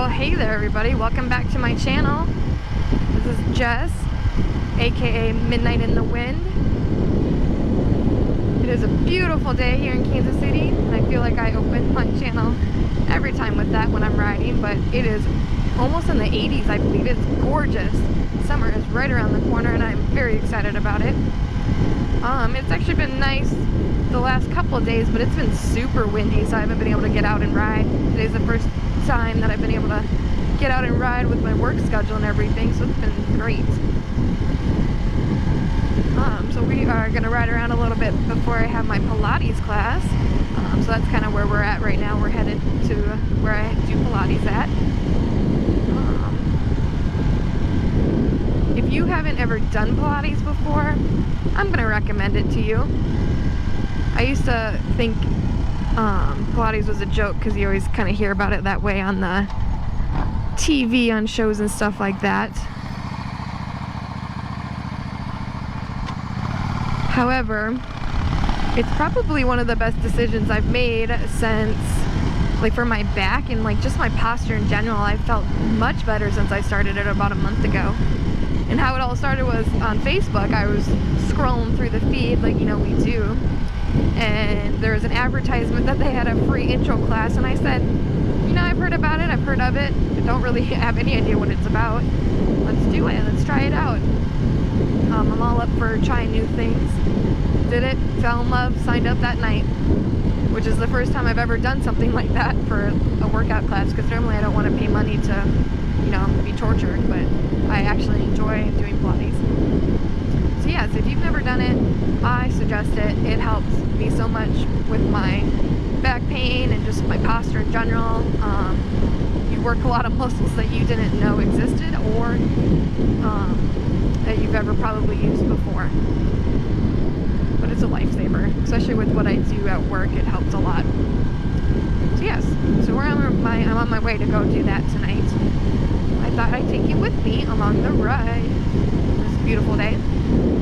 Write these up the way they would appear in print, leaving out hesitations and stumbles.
Well, hey there everybody, welcome back to my channel. This is Jess, aka Midnight in the Wind. It is a beautiful day here in Kansas City, and I feel like I open my channel every time with that when I'm riding, but it is almost in the 80s, I believe. It's gorgeous. Summer is right around the corner and I'm very excited about it. It's actually been nice the last couple of days, but it's been super windy, so I haven't been able to get out and ride. Today's the first time that I've been able to get out and ride with my work schedule and everything, so it's been great. So we are going to ride around a little bit before I have my Pilates class. So that's kind of where we're at right now. We're headed to where I do Pilates at. If you haven't ever done Pilates before, I'm going to recommend it to you. I used to think Pilates was a joke because you always kind of hear about it that way on the TV, on shows and stuff like that. However, it's probably one of the best decisions I've made since, like, for my back and like just my posture in general. I felt much better since I started it about a month ago. And how it all started was on Facebook. I was scrolling through the feed like, you know, we do, and there was an advertisement that they had a free intro class, and I said, you know, I've heard about it, I've heard of it, I don't really have any idea what it's about. Let's do it, let's try it out. I'm all up for trying new things. Did it, fell in love, signed up that night, which is the first time I've ever done something like that for a workout class, because normally I don't want to pay money to, you know, be tortured, but I actually enjoy doing Pilates. So yes, if you've never done it, I suggest it. It helps me so much with my back pain and just my posture in general. You work a lot of muscles that you didn't know existed, or that you've ever probably used before. But it's a lifesaver, especially with what I do at work. It helps a lot. So yes, so I'm on my way to go do that tonight. I thought I'd take you with me along the ride. It's a beautiful day.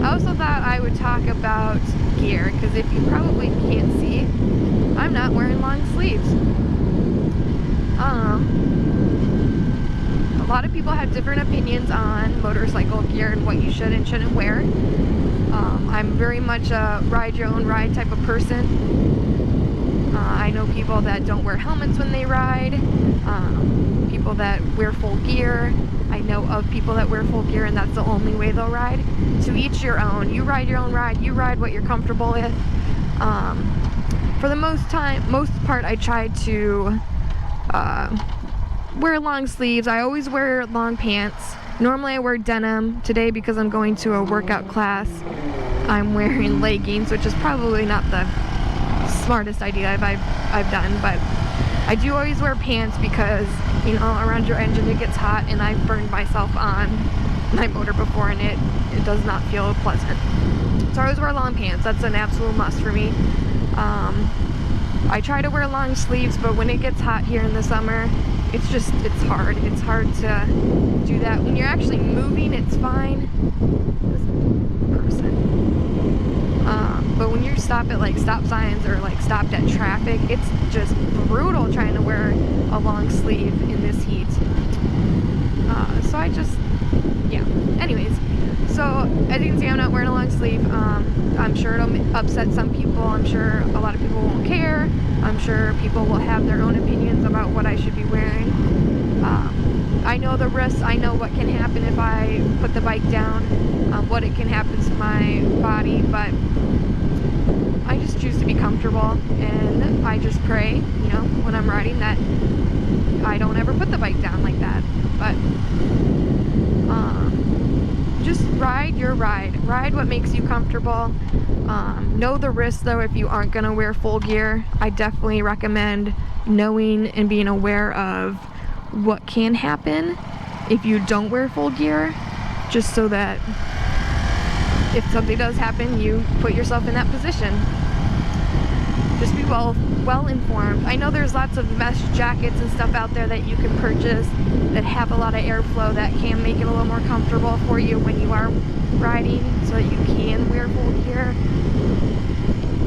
I also thought I would talk about gear, because if you probably can't see, I'm not wearing long sleeves. A lot of people have different opinions on motorcycle gear and what you should and shouldn't wear. I'm very much a ride your own ride type of person. I know people that don't wear helmets when they ride, people that wear full gear. I know of people that wear full gear and that's the only way they'll ride. To each your own. You ride your own ride, you ride what you're comfortable with. For the most part, I try to wear long sleeves. I always wear long pants. Normally I wear denim. Today, because I'm going to a workout class, I'm wearing leggings, which is probably not the smartest idea I've done, but I do always wear pants because, you know, around your engine it gets hot, and I've burned myself on my motor before and it does not feel pleasant. So I always wear long pants. That's an absolute must for me. I try to wear long sleeves, but when it gets hot here in the summer, it's hard. It's hard to do that. When you're actually moving, it's fine. This person. But when you stop at like stop signs or like stopped at traffic, it's just brutal trying to wear a long sleeve in this heat. So I just, yeah. Anyways, so as you can see, I'm not wearing a long sleeve. I'm sure it'll upset some people. I'm sure a lot of people won't care. I'm sure people will have their own opinions about what I should be wearing. I know the risks. I know what can happen if I put the bike down, what it can happen to my body, but I just choose to be comfortable, and I just pray, you know, when I'm riding, that I don't ever put the bike down like that. But just ride your ride. Ride what makes you comfortable. Know the risks, though. If you aren't going to wear full gear, I definitely recommend knowing and being aware of what can happen if you don't wear full gear, just so that if something does happen, you put yourself in that position. Just be well informed. I know there's lots of mesh jackets and stuff out there that you can purchase that have a lot of airflow that can make it a little more comfortable for you when you are riding, so that you can wear full gear.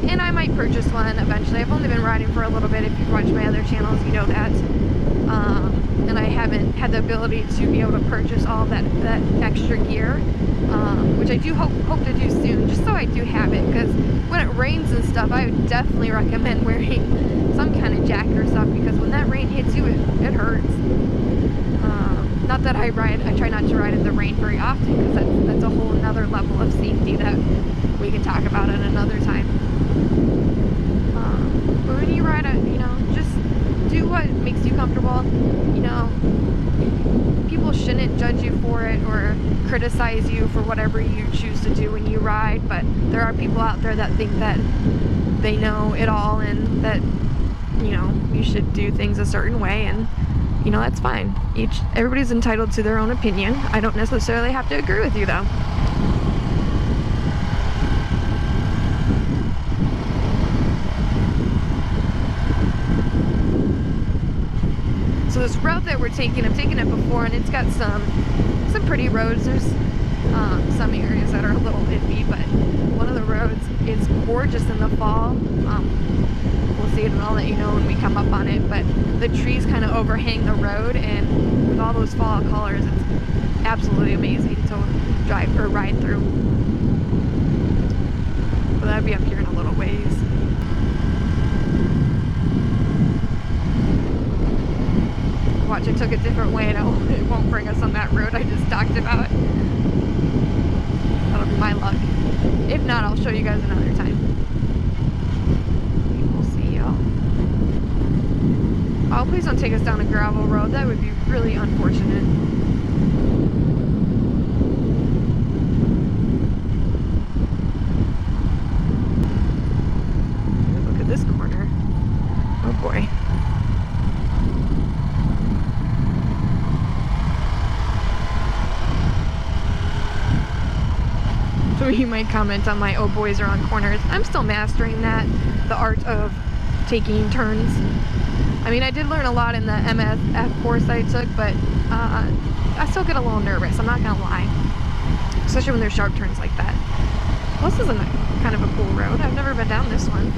And I might purchase one eventually. I've only been riding for a little bit. If you've watched my other channels, you know that. and I haven't had the ability to be able to purchase all that extra gear, which I do hope to do soon, just so I do have it, because when it rains and stuff, I would definitely recommend wearing some kind of jacket or stuff, because when that rain hits you, it hurts. Not that I try not to ride in the rain very often, because that's a whole another level of safety that we can talk about at another time. But when you ride, just do what makes you comfortable. People shouldn't judge you for it or criticize you for whatever you choose to do when you ride, but there are people out there that think that they know it all and that, you should do things a certain way, and that's fine. Everybody's entitled to their own opinion. I don't necessarily have to agree with you, though. So this route that we're taking, I've taken it before, and it's got some pretty roads. There's some areas that are a little iffy, but one of the roads is gorgeous in the fall. We'll see it, and I'll let you know when we come up on it, but the trees kind of overhang the road, and with all those fall colors, it's absolutely amazing to drive or ride through. But that'll be up here in a little ways. Watch, I took a different way, and it won't bring us on that road I just talked about. That'll be my luck. If not, I'll show you guys another time. We'll see y'all. Oh, please don't take us down a gravel road. That would be really unfortunate. Look at this corner. Oh boy. So you might comment on my "oh boys are on corners." I'm still mastering that, the art of taking turns. I mean, I did learn a lot in the MSF course I took, but I still get a little nervous, I'm not gonna lie. Especially when there's sharp turns like that. Well, this is kind of a cool road. I've never been down this one.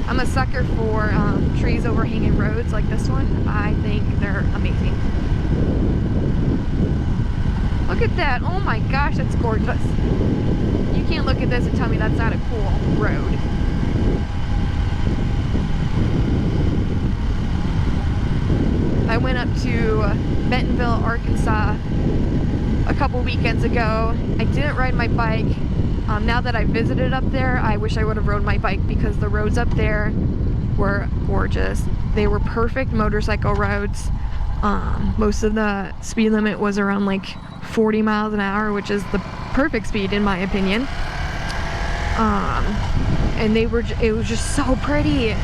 I'm a sucker for trees overhanging roads like this one. I think they're amazing. Look at that. Oh my gosh, that's gorgeous. You can't look at this and tell me that's not a cool road. I went up to Bentonville, Arkansas a couple weekends ago. I didn't ride my bike. Now that I visited up there, I wish I would have rode my bike, because the roads up there were gorgeous. They were perfect motorcycle roads. Most of the speed limit was around like 40 miles an hour, which is the perfect speed in my opinion. And it was just so pretty.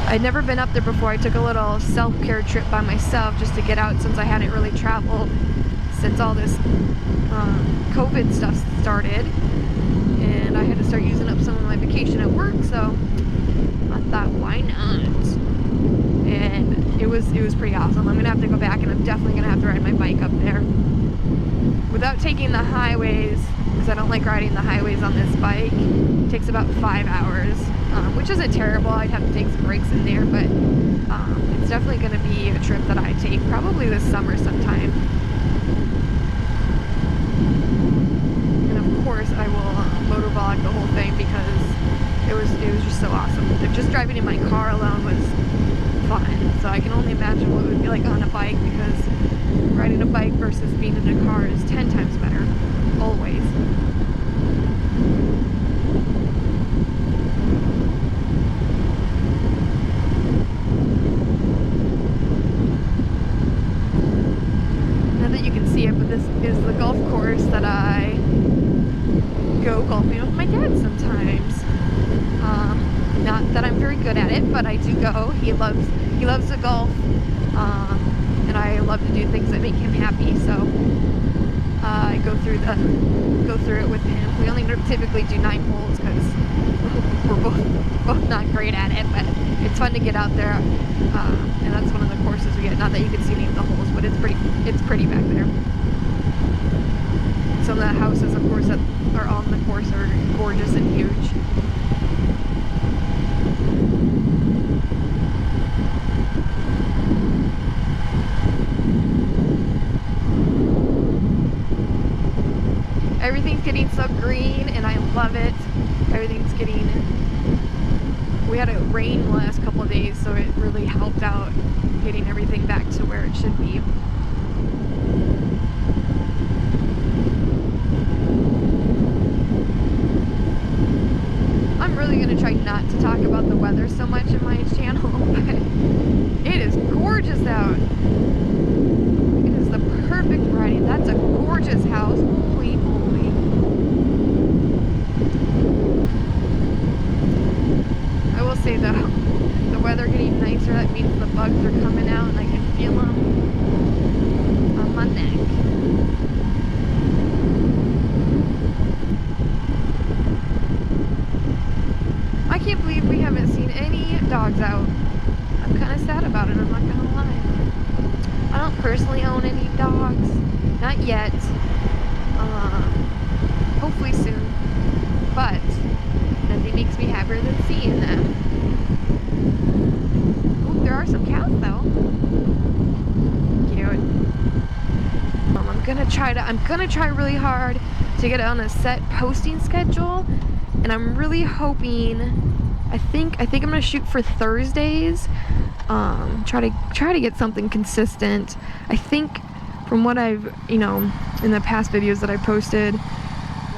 I'd never been up there before. I took a little self-care trip by myself just to get out, since I hadn't really traveled since all this COVID stuff started, and I had to start using up some of my vacation at work, so I thought, why not? And it was pretty awesome. I'm gonna have to go back, and I'm definitely gonna have to ride my bike up there without taking the highways, because I don't like riding the highways on this bike. It takes about 5 hours, which isn't terrible. I'd have to take some breaks in there, but it's definitely going to be a trip that I take probably this summer sometime. And of course I will motovlog the whole thing, because it was just so awesome. Just driving in my car alone was fun, so I can only imagine what it would be like on a bike, because riding a bike versus being in a car is 10 times better, always. Not that you can see it, but this is the golf course that I go golfing with my dad sometimes. Not that I'm very good at it, but I do go. He loves to golf. And I love to do things that make him happy, so I go through it with him. We only typically do 9 holes, because we're both not great at it, but it's fun to get out there, and that's one of the courses we get. Not that you can see any of the holes, but it's pretty back there. Some of the houses, of course, that are on the course are gorgeous and huge. everything's getting, we had it rain the last couple of days, so it really helped out getting everything back to where it should be. I'm really gonna try not to talk about the weather so much in my channel, but it is gorgeous out. It is the perfect riding. That's a gorgeous house. Holy moly. I will say though, the weather getting nicer, that means the bugs are coming out and I can feel them on my neck. I can't believe we haven't seen any dogs out. I'm kind of sad about it, I'm not gonna lie. I don't personally own any dogs. Not yet. Hopefully soon. But nothing makes me happier than seeing them. Ooh, there are some cows though. Cute. I'm gonna try really hard to get on a set posting schedule. And I'm really hoping, I think I'm gonna shoot for Thursdays. Try to get something consistent. I think from what I've, in the past videos that I posted,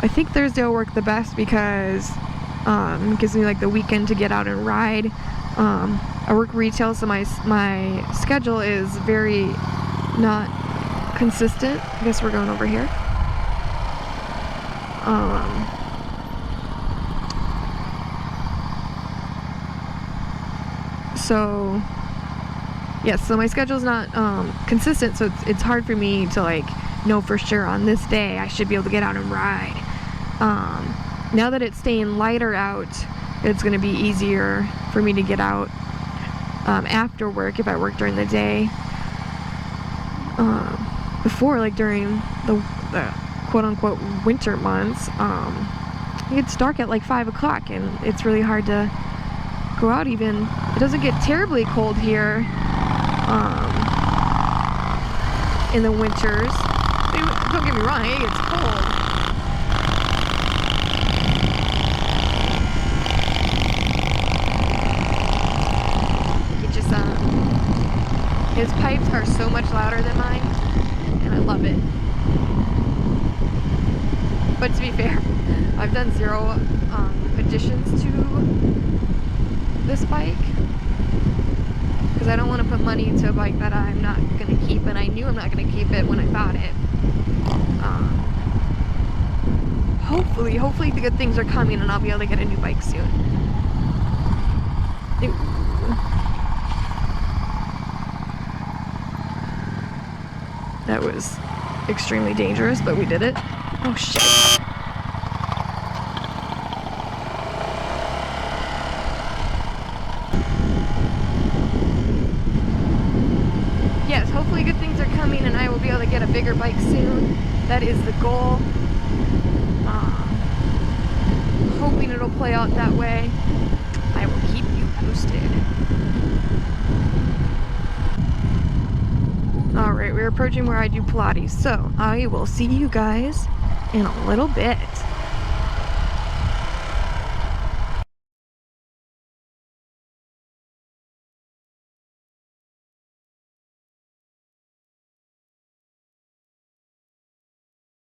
I think Thursday will work the best because it gives me like the weekend to get out and ride. I work retail, so my schedule is very not consistent. I guess we're going over here. So yeah, so my schedule's not consistent, so it's hard for me to like know for sure on this day I should be able to get out and ride. Now that it's staying lighter out, it's going to be easier for me to get out after work if I work during the day. Before, like during the quote-unquote winter months, it gets dark at like 5 o'clock and it's really hard to go out even. It doesn't get terribly cold here in the winters. Don't get me wrong, it gets cold. It just, his pipes are so much louder than mine, and I love it. But to be fair, I've done 0 additions to this bike because I don't want to put money into a bike that I'm not going to keep, and I knew I'm not going to keep it when I bought it. Hopefully the good things are coming and I'll be able to get a new bike soon. That was extremely dangerous, but we did it. Oh shit. Yes, hopefully good things are coming and I will be able to get a bigger bike soon. That is the goal. Hoping it'll play out that way. I will keep you posted. Alright, we're approaching where I do Pilates, so I will see you guys in a little bit.